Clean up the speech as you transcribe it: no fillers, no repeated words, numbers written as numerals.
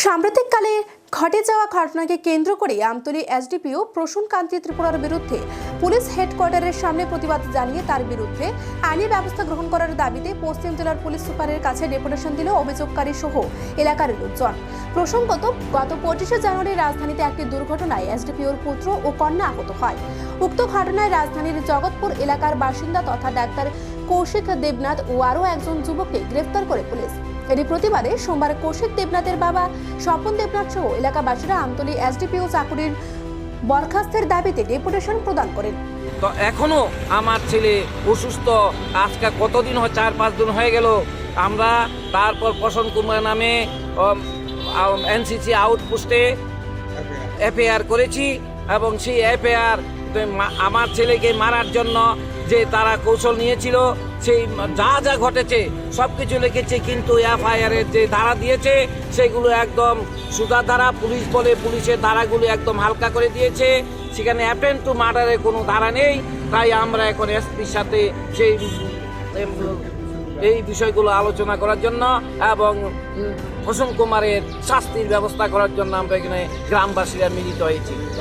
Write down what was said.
সাম্প্রতিককালে ঘটে যাওয়া ঘটনাকে কেন্দ্র করে আমতলী এসডিপিও প্রসূন কান্তি ত্রিপুরার বিরুদ্ধে পুলিশ হেডকোয়ার্টারের সামনে প্রতিবাদ জানিয়ে তার বিরুদ্ধে আইনি ব্যবস্থা গ্রহণ করার দাবিতে পশ্চিম জেলার পুলিশ সুপারের কাছে ডেপুটেশন দিল অভিযোগকারী সহ এলাকার লোকজন। প্রসঙ্গত, গত 25শে জানুয়ারি রাজধানীতে একটি দুর্ঘটনায় এসডিপিওর পুত্র ও কন্যা আহত হয়। উক্ত ঘটনায় রাজধানীর জগৎপুর এলাকার বাসিন্দা তথা ডাক্তার কৌশিক দেবনাথ ও আরও একজন যুবককে গ্রেফতার করে পুলিশ। এরই প্রতিবাদে সোমবার কৌশিক দেবনাথের বাবা স্বপন দেবনাথ সহ এলাকাবাসীরা আমতলী এসডিপিও চাকুরির বরখাস্তের দাবিতে ডেপুটেশন প্রদান করেন। তো এখনো আমার ছেলে অসুস্থ, আজকে কতদিন হয়, 4-5 দিন হয়ে গেল। আমরা তারপর প্রসন্ন কুমার নামে এনসিসি আউটপোস্টে এফআইআর করেছি এবং সেই এফআইআর আমার ছেলেকে মারার জন্য যে তারা কৌশল নিয়েছিল সেই যা যা ঘটেছে সব কিছু লিখেছে, কিন্তু এফআইআরের যে ধারা দিয়েছে সেগুলো একদম সুদা ধারা। পুলিশ বলে পুলিশের ধারাগুলো একদম হালকা করে দিয়েছে, সেখানে অ্যাটেম্প টু মার্ডারের কোনো ধারা নেই। তাই আমরা এখন এসপির সাথে সেই এই বিষয়গুলো আলোচনা করার জন্য এবং প্রসন্ন কুমারের শাস্তির ব্যবস্থা করার জন্য আমরা এখানে গ্রামবাসীরা মিলিত হয়েছি।